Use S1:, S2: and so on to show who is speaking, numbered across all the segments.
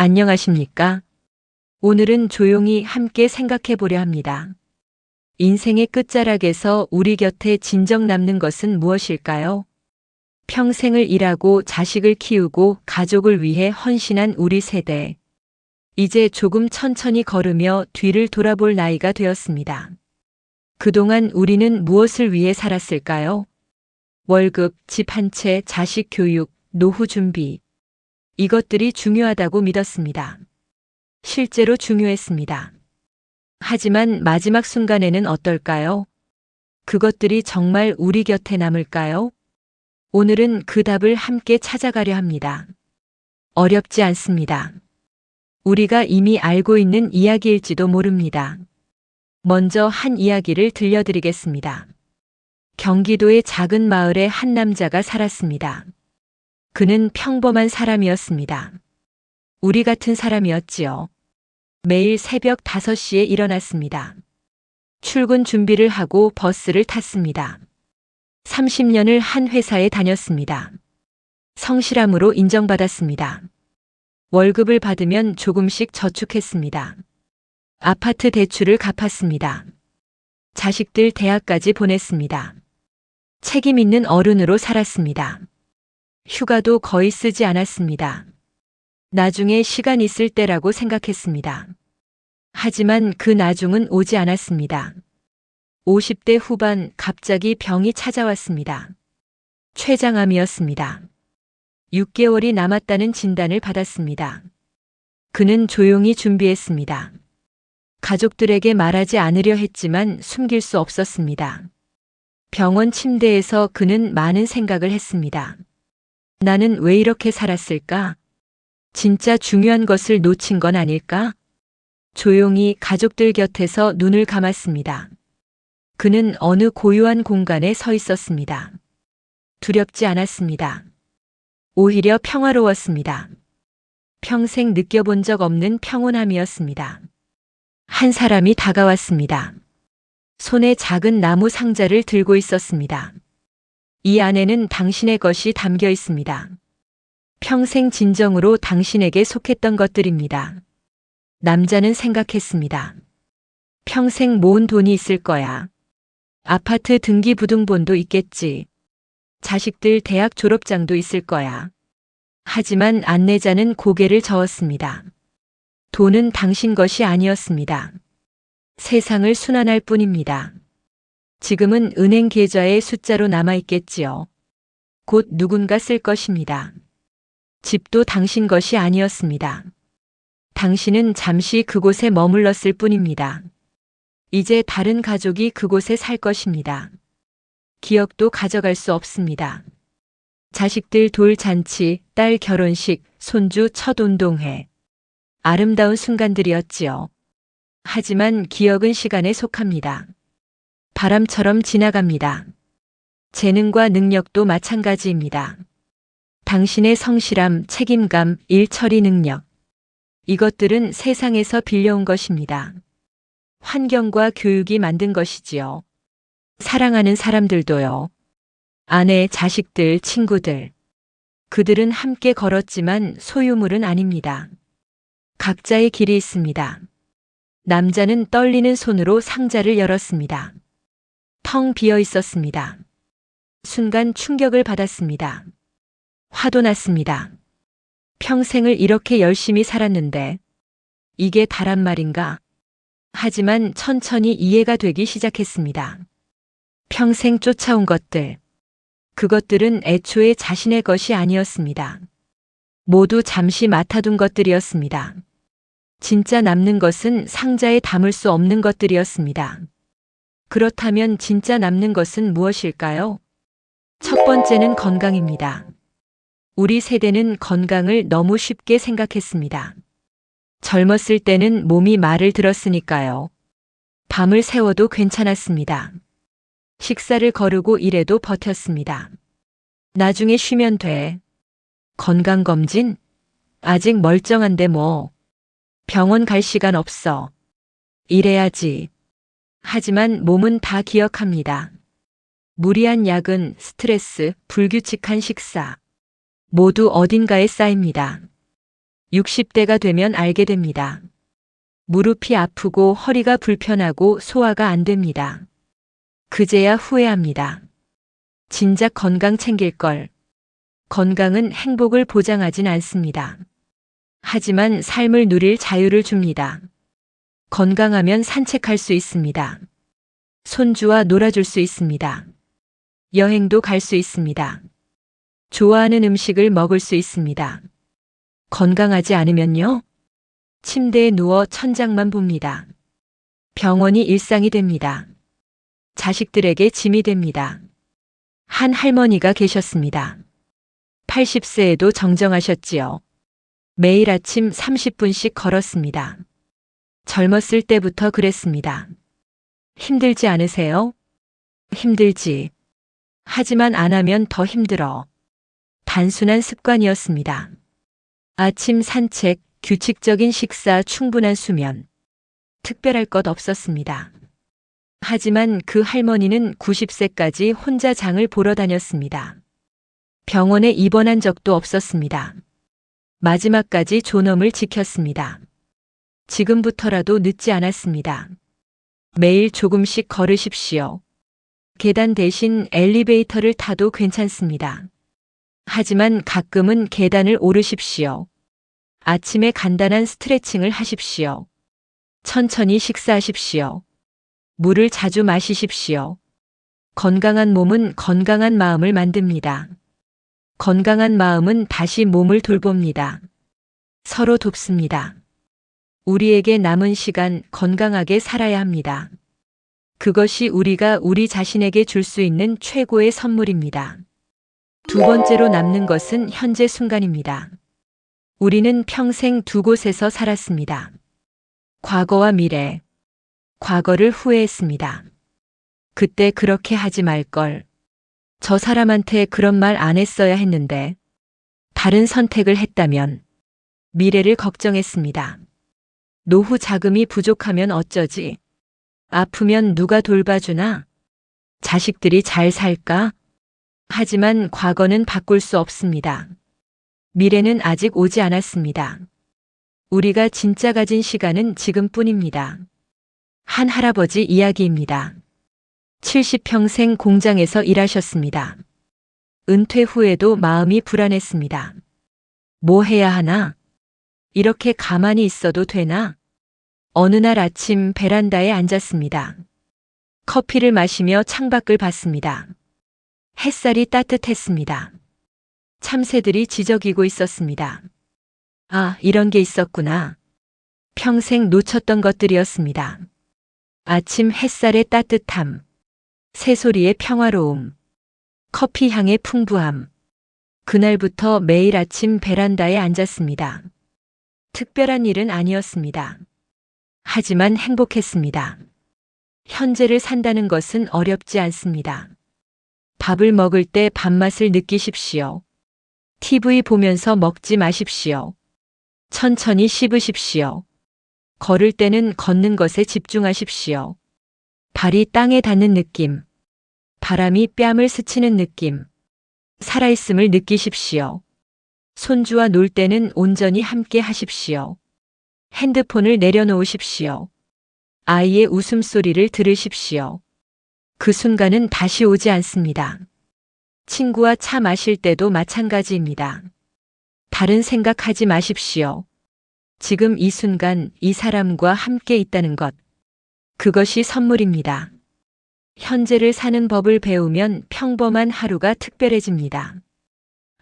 S1: 안녕하십니까? 오늘은 조용히 함께 생각해 보려 합니다. 인생의 끝자락에서 우리 곁에 진정 남는 것은 무엇일까요? 평생을 일하고 자식을 키우고 가족을 위해 헌신한 우리 세대. 이제 조금 천천히 걸으며 뒤를 돌아볼 나이가 되었습니다. 그동안 우리는 무엇을 위해 살았을까요? 월급, 집 한 채, 자식 교육, 노후 준비. 이것들이 중요하다고 믿었습니다. 실제로 중요했습니다. 하지만 마지막 순간에는 어떨까요? 그것들이 정말 우리 곁에 남을까요? 오늘은 그 답을 함께 찾아가려 합니다. 어렵지 않습니다. 우리가 이미 알고 있는 이야기일지도 모릅니다. 먼저 한 이야기를 들려드리겠습니다. 경기도의 작은 마을에 한 남자가 살았습니다. 그는 평범한 사람이었습니다. 우리 같은 사람이었지요. 매일 새벽 5시에 일어났습니다. 출근 준비를 하고 버스를 탔습니다. 30년을 한 회사에 다녔습니다. 성실함으로 인정받았습니다. 월급을 받으면 조금씩 저축했습니다. 아파트 대출을 갚았습니다. 자식들 대학까지 보냈습니다. 책임 있는 어른으로 살았습니다. 휴가도 거의 쓰지 않았습니다. 나중에 시간 있을 때라고 생각했습니다. 하지만 그 나중은 오지 않았습니다. 50대 후반 갑자기 병이 찾아왔습니다. 췌장암이었습니다. 6개월이 남았다는 진단을 받았습니다. 그는 조용히 준비했습니다. 가족들에게 말하지 않으려 했지만 숨길 수 없었습니다. 병원 침대에서 그는 많은 생각을 했습니다. 나는 왜 이렇게 살았을까? 진짜 중요한 것을 놓친 건 아닐까? 조용히 가족들 곁에서 눈을 감았습니다. 그는 어느 고요한 공간에 서 있었습니다. 두렵지 않았습니다. 오히려 평화로웠습니다. 평생 느껴본 적 없는 평온함이었습니다. 한 사람이 다가왔습니다. 손에 작은 나무 상자를 들고 있었습니다. 이 안에는 당신의 것이 담겨 있습니다. 평생 진정으로 당신에게 속했던 것들입니다. 남자는 생각했습니다. 평생 모은 돈이 있을 거야. 아파트 등기부등본도 있겠지. 자식들 대학 졸업장도 있을 거야. 하지만 안내자는 고개를 저었습니다. 돈은 당신 것이 아니었습니다. 세상을 순환할 뿐입니다. 지금은 은행 계좌의 숫자로 남아있겠지요. 곧 누군가 쓸 것입니다. 집도 당신 것이 아니었습니다. 당신은 잠시 그곳에 머물렀을 뿐입니다. 이제 다른 가족이 그곳에 살 것입니다. 기억도 가져갈 수 없습니다. 자식들 돌잔치, 딸 결혼식, 손주 첫 운동회. 아름다운 순간들이었지요. 하지만 기억은 시간에 속합니다. 바람처럼 지나갑니다. 재능과 능력도 마찬가지입니다. 당신의 성실함, 책임감, 일 처리 능력. 이것들은 세상에서 빌려온 것입니다. 환경과 교육이 만든 것이지요. 사랑하는 사람들도요. 아내, 자식들, 친구들. 그들은 함께 걸었지만 소유물은 아닙니다. 각자의 길이 있습니다. 남자는 떨리는 손으로 상자를 열었습니다. 텅 비어 있었습니다. 순간 충격을 받았습니다. 화도 났습니다. 평생을 이렇게 열심히 살았는데 이게 다란 말인가? 하지만 천천히 이해가 되기 시작했습니다. 평생 쫓아온 것들. 그것들은 애초에 자신의 것이 아니었습니다. 모두 잠시 맡아둔 것들이었습니다. 진짜 남는 것은 상자에 담을 수 없는 것들이었습니다. 그렇다면 진짜 남는 것은 무엇일까요? 첫 번째는 건강입니다. 우리 세대는 건강을 너무 쉽게 생각했습니다. 젊었을 때는 몸이 말을 들었으니까요. 밤을 새워도 괜찮았습니다. 식사를 거르고 일해도 버텼습니다. 나중에 쉬면 돼. 건강검진? 아직 멀쩡한데 뭐. 병원 갈 시간 없어. 일해야지. 하지만 몸은 다 기억합니다. 무리한 야근, 스트레스, 불규칙한 식사. 모두 어딘가에 쌓입니다. 60대가 되면 알게 됩니다. 무릎이 아프고 허리가 불편하고 소화가 안 됩니다. 그제야 후회합니다. 진작 건강 챙길 걸. 건강은 행복을 보장하진 않습니다. 하지만 삶을 누릴 자유를 줍니다. 건강하면 산책할 수 있습니다. 손주와 놀아줄 수 있습니다. 여행도 갈 수 있습니다. 좋아하는 음식을 먹을 수 있습니다. 건강하지 않으면요? 침대에 누워 천장만 봅니다. 병원이 일상이 됩니다. 자식들에게 짐이 됩니다. 한 할머니가 계셨습니다. 80세에도 정정하셨지요. 매일 아침 30분씩 걸었습니다. 젊었을 때부터 그랬습니다. 힘들지 않으세요? 힘들지. 하지만 안 하면 더 힘들어. 단순한 습관이었습니다. 아침 산책, 규칙적인 식사, 충분한 수면. 특별할 것 없었습니다. 하지만 그 할머니는 90세까지 혼자 장을 보러 다녔습니다. 병원에 입원한 적도 없었습니다. 마지막까지 존엄을 지켰습니다. 지금부터라도 늦지 않았습니다. 매일 조금씩 걸으십시오. 계단 대신 엘리베이터를 타도 괜찮습니다. 하지만 가끔은 계단을 오르십시오. 아침에 간단한 스트레칭을 하십시오. 천천히 식사하십시오. 물을 자주 마시십시오. 건강한 몸은 건강한 마음을 만듭니다. 건강한 마음은 다시 몸을 돌봅니다. 서로 돕습니다. 우리에게 남은 시간 건강하게 살아야 합니다. 그것이 우리가 우리 자신에게 줄 수 있는 최고의 선물입니다. 두 번째로 남는 것은 현재 순간입니다. 우리는 평생 두 곳에서 살았습니다. 과거와 미래. 과거를 후회했습니다. 그때 그렇게 하지 말걸. 저 사람한테 그런 말 안 했어야 했는데. 다른 선택을 했다면. 미래를 걱정했습니다. 노후 자금이 부족하면 어쩌지? 아프면 누가 돌봐주나? 자식들이 잘 살까? 하지만 과거는 바꿀 수 없습니다. 미래는 아직 오지 않았습니다. 우리가 진짜 가진 시간은 지금뿐입니다. 한 할아버지 이야기입니다. 70평생 공장에서 일하셨습니다. 은퇴 후에도 마음이 불안했습니다. 뭐 해야 하나? 이렇게 가만히 있어도 되나? 어느 날 아침 베란다에 앉았습니다. 커피를 마시며 창밖을 봤습니다. 햇살이 따뜻했습니다. 참새들이 지저귀고 있었습니다. 아, 이런 게 있었구나. 평생 놓쳤던 것들이었습니다. 아침 햇살의 따뜻함, 새소리의 평화로움, 커피 향의 풍부함. 그날부터 매일 아침 베란다에 앉았습니다. 특별한 일은 아니었습니다. 하지만 행복했습니다. 현재를 산다는 것은 어렵지 않습니다. 밥을 먹을 때 밥맛을 느끼십시오. TV 보면서 먹지 마십시오. 천천히 씹으십시오. 걸을 때는 걷는 것에 집중하십시오. 발이 땅에 닿는 느낌, 바람이 뺨을 스치는 느낌, 살아있음을 느끼십시오. 손주와 놀 때는 온전히 함께 하십시오. 핸드폰을 내려놓으십시오. 아이의 웃음소리를 들으십시오. 그 순간은 다시 오지 않습니다. 친구와 차 마실 때도 마찬가지입니다. 다른 생각하지 마십시오. 지금 이 순간 이 사람과 함께 있다는 것. 그것이 선물입니다. 현재를 사는 법을 배우면 평범한 하루가 특별해집니다.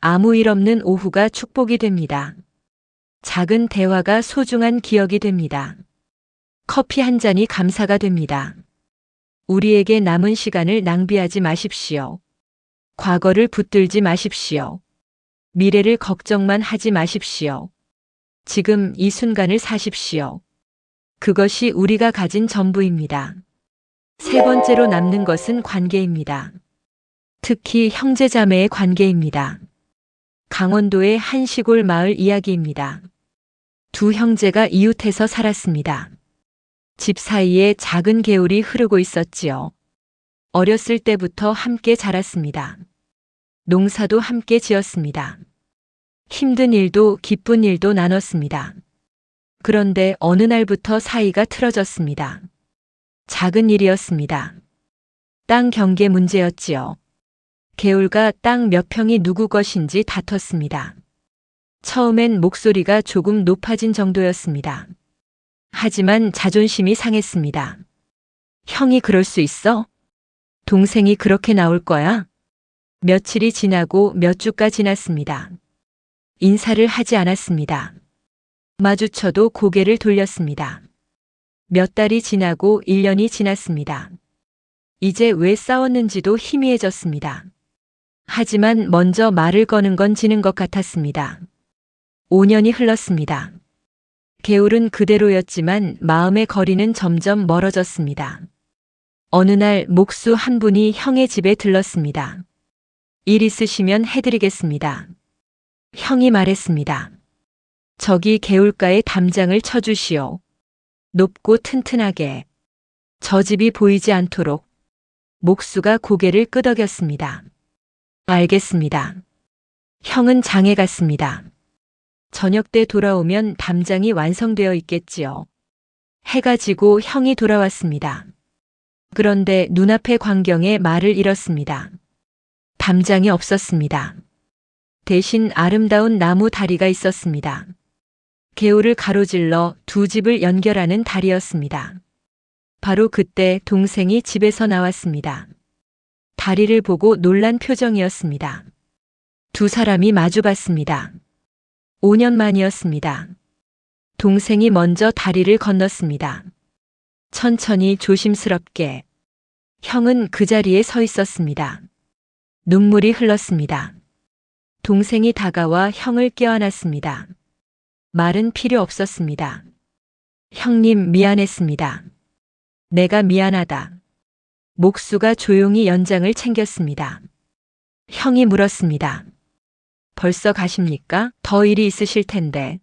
S1: 아무 일 없는 오후가 축복이 됩니다. 작은 대화가 소중한 기억이 됩니다. 커피 한 잔이 감사가 됩니다. 우리에게 남은 시간을 낭비하지 마십시오. 과거를 붙들지 마십시오. 미래를 걱정만 하지 마십시오. 지금 이 순간을 사십시오. 그것이 우리가 가진 전부입니다. 세 번째로 남는 것은 관계입니다. 특히 형제자매의 관계입니다. 강원도의 한 시골 마을 이야기입니다. 두 형제가 이웃해서 살았습니다. 집 사이에 작은 개울이 흐르고 있었지요. 어렸을 때부터 함께 자랐습니다. 농사도 함께 지었습니다. 힘든 일도 기쁜 일도 나눴습니다. 그런데 어느 날부터 사이가 틀어졌습니다. 작은 일이었습니다. 땅 경계 문제였지요. 개울과 땅 몇 평이 누구 것인지 다퉜습니다. 처음엔 목소리가 조금 높아진 정도였습니다. 하지만 자존심이 상했습니다. 형이 그럴 수 있어? 동생이 그렇게 나올 거야? 며칠이 지나고 몇 주가 지났습니다. 인사를 하지 않았습니다. 마주쳐도 고개를 돌렸습니다. 몇 달이 지나고 1년이 지났습니다. 이제 왜 싸웠는지도 희미해졌습니다. 하지만 먼저 말을 거는 건 지는 것 같았습니다. 5년이 흘렀습니다. 개울은 그대로였지만 마음의 거리는 점점 멀어졌습니다. 어느 날 목수 한 분이 형의 집에 들렀습니다. 일 있으시면 해드리겠습니다. 형이 말했습니다. 저기 개울가에 담장을 쳐주시오. 높고 튼튼하게. 저 집이 보이지 않도록. 목수가 고개를 끄덕였습니다. 알겠습니다. 형은 장에 갔습니다. 저녁 때 돌아오면 담장이 완성되어 있겠지요. 해가 지고 형이 돌아왔습니다. 그런데 눈앞의 광경에 말을 잃었습니다. 담장이 없었습니다. 대신 아름다운 나무 다리가 있었습니다. 개울을 가로질러 두 집을 연결하는 다리였습니다. 바로 그때 동생이 집에서 나왔습니다. 다리를 보고 놀란 표정이었습니다. 두 사람이 마주봤습니다. 5년 만이었습니다. 동생이 먼저 다리를 건넜습니다. 천천히 조심스럽게. 형은 그 자리에 서 있었습니다. 눈물이 흘렀습니다. 동생이 다가와 형을 껴안았습니다. 말은 필요 없었습니다. 형님 미안했습니다. 내가 미안하다. 목수가 조용히 연장을 챙겼습니다. 형이 물었습니다. 벌써 가십니까? 더 일이 있으실 텐데.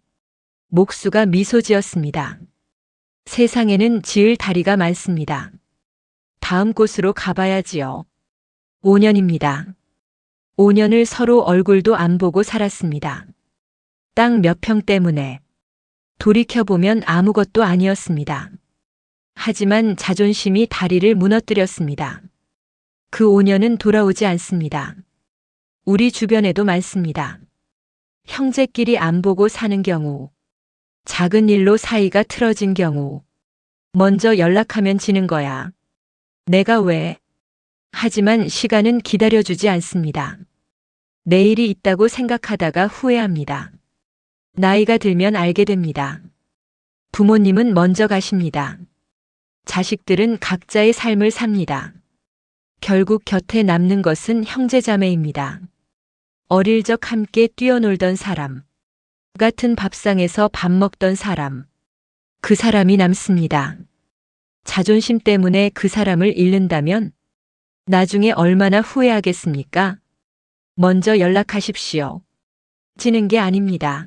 S1: 목수가 미소 지었습니다. 세상에는 지을 다리가 많습니다. 다음 곳으로 가봐야지요. 5년입니다. 5년을 서로 얼굴도 안 보고 살았습니다. 땅 몇 평 때문에. 돌이켜보면 아무것도 아니었습니다. 하지만 자존심이 다리를 무너뜨렸습니다. 그 5년은 돌아오지 않습니다. 우리 주변에도 많습니다. 형제끼리 안 보고 사는 경우, 작은 일로 사이가 틀어진 경우, 먼저 연락하면 지는 거야. 내가 왜? 하지만 시간은 기다려주지 않습니다. 내일이 있다고 생각하다가 후회합니다. 나이가 들면 알게 됩니다. 부모님은 먼저 가십니다. 자식들은 각자의 삶을 삽니다. 결국 곁에 남는 것은 형제자매입니다. 어릴 적 함께 뛰어놀던 사람, 같은 밥상에서 밥 먹던 사람, 그 사람이 남습니다. 자존심 때문에 그 사람을 잃는다면 나중에 얼마나 후회하겠습니까? 먼저 연락하십시오. 지는 게 아닙니다.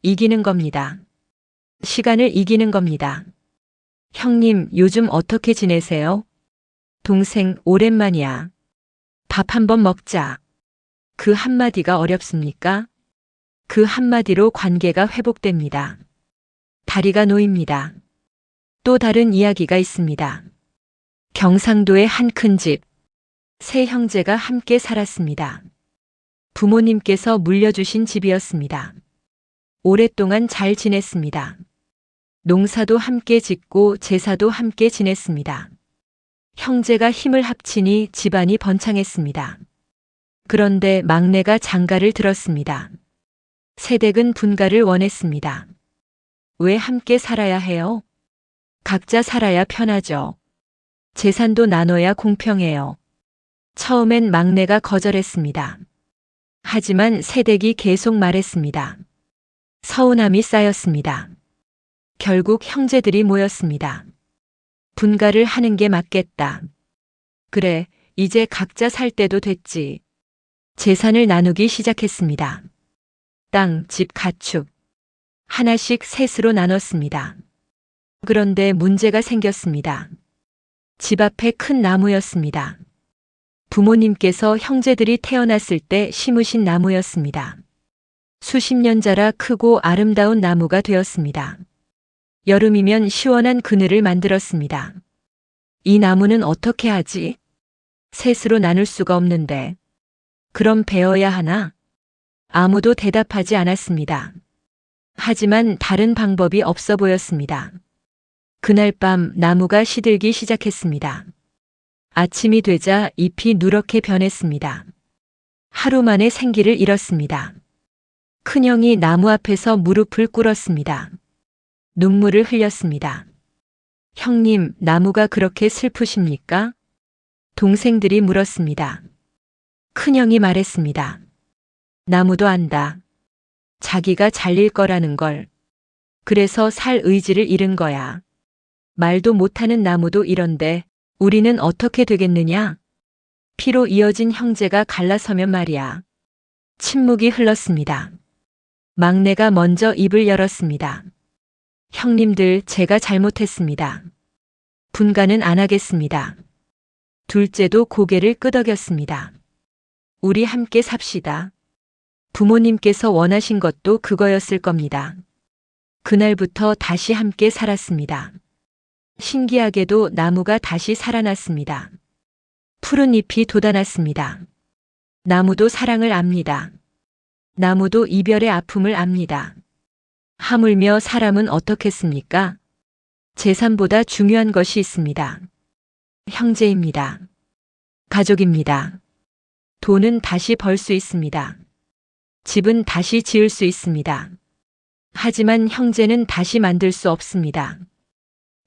S1: 이기는 겁니다. 시간을 이기는 겁니다. 형님, 요즘 어떻게 지내세요? 동생, 오랜만이야. 밥 한번 먹자. 그 한마디가 어렵습니까? 그 한마디로 관계가 회복됩니다. 다리가 놓입니다. 또 다른 이야기가 있습니다. 경상도의 한 큰 집. 세 형제가 함께 살았습니다. 부모님께서 물려주신 집이었습니다. 오랫동안 잘 지냈습니다. 농사도 함께 짓고 제사도 함께 지냈습니다. 형제가 힘을 합치니 집안이 번창했습니다. 그런데 막내가 장가를 들었습니다. 새댁은 분가를 원했습니다. 왜 함께 살아야 해요? 각자 살아야 편하죠. 재산도 나눠야 공평해요. 처음엔 막내가 거절했습니다. 하지만 새댁이 계속 말했습니다. 서운함이 쌓였습니다. 결국 형제들이 모였습니다. 분가를 하는 게 맞겠다. 그래, 이제 각자 살 때도 됐지. 재산을 나누기 시작했습니다. 땅, 집, 가축. 하나씩 셋으로 나눴습니다. 그런데 문제가 생겼습니다. 집 앞에 큰 나무였습니다. 부모님께서 형제들이 태어났을 때 심으신 나무였습니다. 수십 년 자라 크고 아름다운 나무가 되었습니다. 여름이면 시원한 그늘을 만들었습니다. 이 나무는 어떻게 하지? 셋으로 나눌 수가 없는데. 그럼 베어야 하나? 아무도 대답하지 않았습니다. 하지만 다른 방법이 없어 보였습니다. 그날 밤 나무가 시들기 시작했습니다. 아침이 되자 잎이 누렇게 변했습니다. 하루 만에 생기를 잃었습니다. 큰형이 나무 앞에서 무릎을 꿇었습니다. 눈물을 흘렸습니다. 형님, 나무가 그렇게 슬프십니까? 동생들이 물었습니다. 큰형이 말했습니다. 나무도 안다. 자기가 잘릴 거라는 걸. 그래서 살 의지를 잃은 거야. 말도 못하는 나무도 이런데 우리는 어떻게 되겠느냐? 피로 이어진 형제가 갈라서면 말이야. 침묵이 흘렀습니다. 막내가 먼저 입을 열었습니다. 형님들, 제가 잘못했습니다. 분가는 안 하겠습니다. 둘째도 고개를 끄덕였습니다. 우리 함께 삽시다. 부모님께서 원하신 것도 그거였을 겁니다. 그날부터 다시 함께 살았습니다. 신기하게도 나무가 다시 살아났습니다. 푸른 잎이 돋아났습니다. 나무도 사랑을 압니다. 나무도 이별의 아픔을 압니다. 하물며 사람은 어떻겠습니까? 재산보다 중요한 것이 있습니다. 형제입니다. 가족입니다. 돈은 다시 벌 수 있습니다. 집은 다시 지을 수 있습니다. 하지만 형제는 다시 만들 수 없습니다.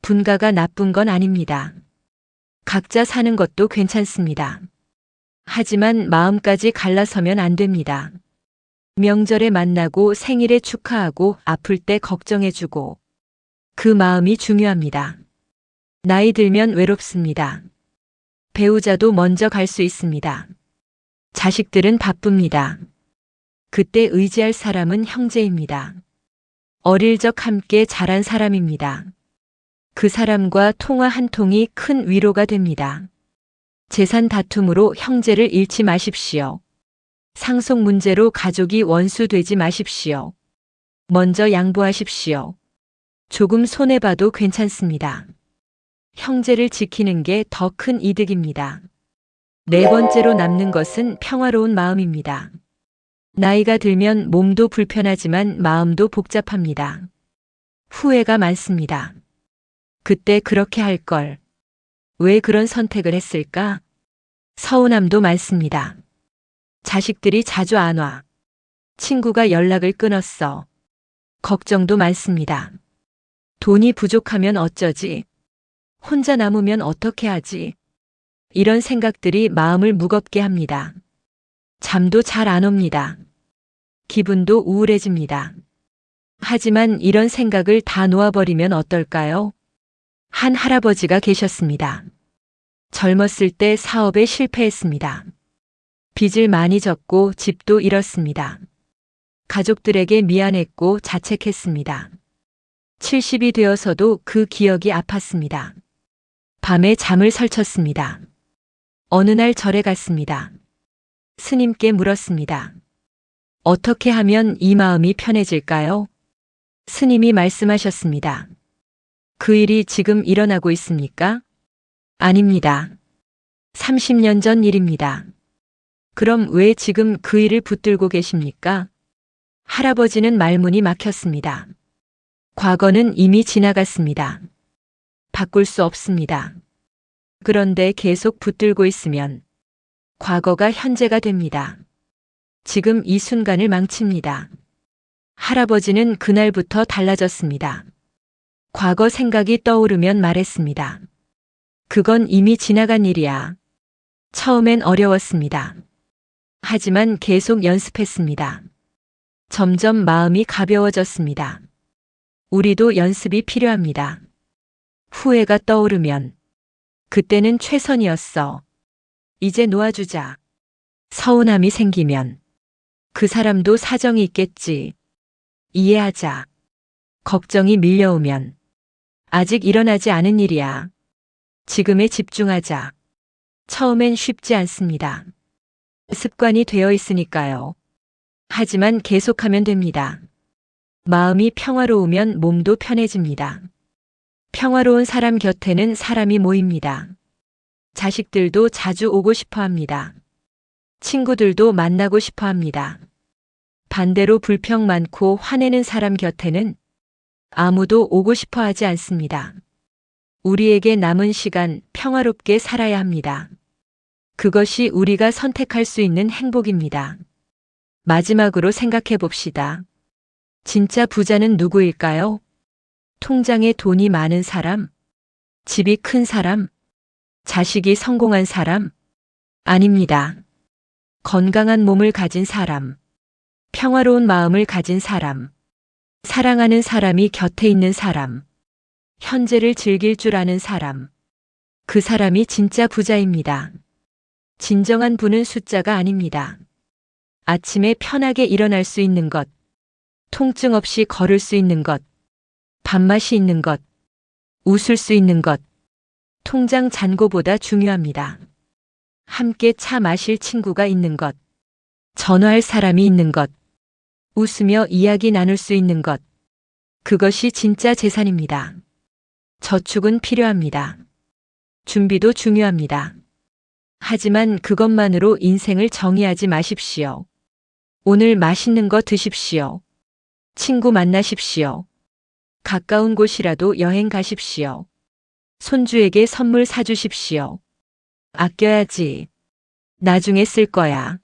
S1: 분가가 나쁜 건 아닙니다. 각자 사는 것도 괜찮습니다. 하지만 마음까지 갈라서면 안 됩니다. 명절에 만나고 생일에 축하하고 아플 때 걱정해주고 그 마음이 중요합니다. 나이 들면 외롭습니다. 배우자도 먼저 갈 수 있습니다. 자식들은 바쁩니다. 그때 의지할 사람은 형제입니다. 어릴 적 함께 자란 사람입니다. 그 사람과 통화 한 통이 큰 위로가 됩니다. 재산 다툼으로 형제를 잃지 마십시오. 상속 문제로 가족이 원수 되지 마십시오. 먼저 양보하십시오. 조금 손해봐도 괜찮습니다. 형제를 지키는 게 더 큰 이득입니다. 네 번째로 남는 것은 평화로운 마음입니다. 나이가 들면 몸도 불편하지만 마음도 복잡합니다. 후회가 많습니다. 그때 그렇게 할 걸. 왜 그런 선택을 했을까? 서운함도 많습니다. 자식들이 자주 안 와. 친구가 연락을 끊었어. 걱정도 많습니다. 돈이 부족하면 어쩌지? 혼자 남으면 어떻게 하지? 이런 생각들이 마음을 무겁게 합니다. 잠도 잘 안 옵니다. 기분도 우울해집니다. 하지만 이런 생각을 다 놓아버리면 어떨까요? 한 할아버지가 계셨습니다. 젊었을 때 사업에 실패했습니다. 빚을 많이 졌고 집도 잃었습니다. 가족들에게 미안했고 자책했습니다. 70이 되어서도 그 기억이 아팠습니다. 밤에 잠을 설쳤습니다. 어느 날 절에 갔습니다. 스님께 물었습니다. 어떻게 하면 이 마음이 편해질까요? 스님이 말씀하셨습니다. 그 일이 지금 일어나고 있습니까? 아닙니다. 30년 전 일입니다. 그럼 왜 지금 그 일을 붙들고 계십니까? 할아버지는 말문이 막혔습니다. 과거는 이미 지나갔습니다. 바꿀 수 없습니다. 그런데 계속 붙들고 있으면 과거가 현재가 됩니다. 지금 이 순간을 망칩니다. 할아버지는 그날부터 달라졌습니다. 과거 생각이 떠오르면 말했습니다. 그건 이미 지나간 일이야. 처음엔 어려웠습니다. 하지만 계속 연습했습니다. 점점 마음이 가벼워졌습니다. 우리도 연습이 필요합니다. 후회가 떠오르면 그때는 최선이었어. 이제 놓아주자. 서운함이 생기면 그 사람도 사정이 있겠지. 이해하자. 걱정이 밀려오면 아직 일어나지 않은 일이야. 지금에 집중하자. 처음엔 쉽지 않습니다. 습관이 되어 있으니까요. 하지만 계속하면 됩니다. 마음이 평화로우면 몸도 편해집니다. 평화로운 사람 곁에는 사람이 모입니다. 자식들도 자주 오고 싶어 합니다. 친구들도 만나고 싶어 합니다. 반대로 불평 많고 화내는 사람 곁에는 아무도 오고 싶어 하지 않습니다. 우리에게 남은 시간 평화롭게 살아야 합니다. 그것이 우리가 선택할 수 있는 행복입니다. 마지막으로 생각해 봅시다. 진짜 부자는 누구일까요? 통장에 돈이 많은 사람? 집이 큰 사람? 자식이 성공한 사람? 아닙니다. 건강한 몸을 가진 사람, 평화로운 마음을 가진 사람, 사랑하는 사람이 곁에 있는 사람, 현재를 즐길 줄 아는 사람, 그 사람이 진짜 부자입니다. 진정한 부는 숫자가 아닙니다. 아침에 편하게 일어날 수 있는 것, 통증 없이 걸을 수 있는 것, 밥맛이 있는 것, 웃을 수 있는 것, 통장 잔고보다 중요합니다. 함께 차 마실 친구가 있는 것, 전화할 사람이 있는 것, 웃으며 이야기 나눌 수 있는 것, 그것이 진짜 재산입니다. 저축은 필요합니다. 준비도 중요합니다. 하지만 그것만으로 인생을 정의하지 마십시오. 오늘 맛있는 거 드십시오. 친구 만나십시오. 가까운 곳이라도 여행 가십시오. 손주에게 선물 사주십시오. 아껴야지. 나중에 쓸 거야.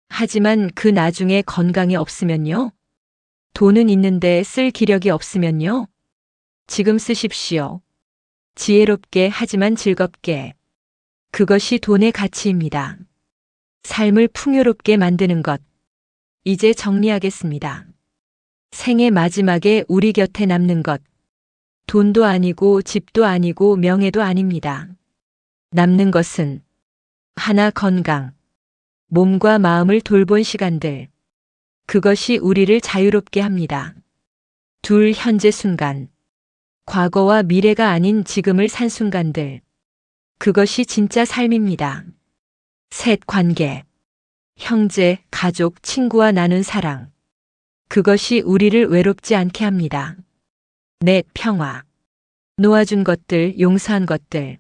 S1: 하지만 그 나중에 건강이 없으면요? 돈은 있는데 쓸 기력이 없으면요? 지금 쓰십시오. 지혜롭게 하지만 즐겁게. 그것이 돈의 가치입니다. 삶을 풍요롭게 만드는 것. 이제 정리하겠습니다. 생의 마지막에 우리 곁에 남는 것. 돈도 아니고 집도 아니고 명예도 아닙니다. 남는 것은 하나 건강, 몸과 마음을 돌본 시간들. 그것이 우리를 자유롭게 합니다. 둘 현재 순간, 과거와 미래가 아닌 지금을 산 순간들. 그것이 진짜 삶입니다. 셋 관계, 형제, 가족, 친구와 나눈 사랑. 그것이 우리를 외롭지 않게 합니다. 넷 평화, 놓아준 것들, 용서한 것들.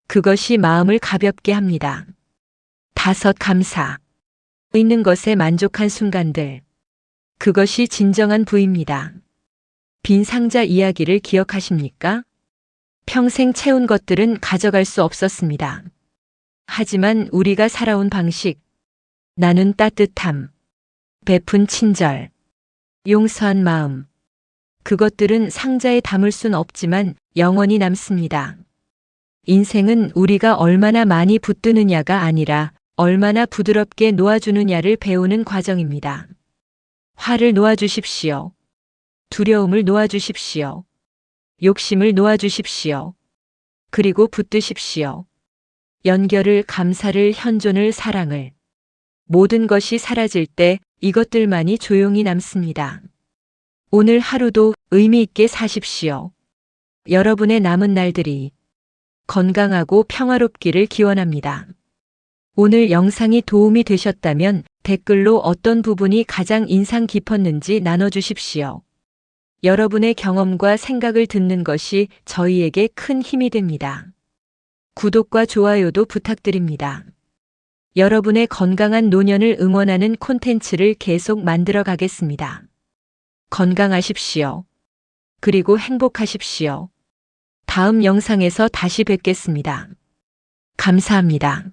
S1: 그것이 마음을 가볍게 합니다. 다섯 감사, 있는 것에 만족한 순간들. 그것이 진정한 부입니다. 빈 상자 이야기를 기억하십니까? 평생 채운 것들은 가져갈 수 없었습니다. 하지만 우리가 살아온 방식, 나눈 따뜻함, 베푼 친절, 용서한 마음, 그것들은 상자에 담을 순 없지만 영원히 남습니다. 인생은 우리가 얼마나 많이 붙드느냐가 아니라 얼마나 부드럽게 놓아주느냐를 배우는 과정입니다. 화를 놓아주십시오. 두려움을 놓아주십시오. 욕심을 놓아주십시오. 그리고 붙드십시오. 연결을, 감사를, 현존을, 사랑을. 모든 것이 사라질 때 이것들만이 조용히 남습니다. 오늘 하루도 의미 있게 사십시오. 여러분의 남은 날들이 건강하고 평화롭기를 기원합니다. 오늘 영상이 도움이 되셨다면 댓글로 어떤 부분이 가장 인상 깊었는지 나눠주십시오. 여러분의 경험과 생각을 듣는 것이 저희에게 큰 힘이 됩니다. 구독과 좋아요도 부탁드립니다. 여러분의 건강한 노년을 응원하는 콘텐츠를 계속 만들어 가겠습니다. 건강하십시오. 그리고 행복하십시오. 다음 영상에서 다시 뵙겠습니다. 감사합니다.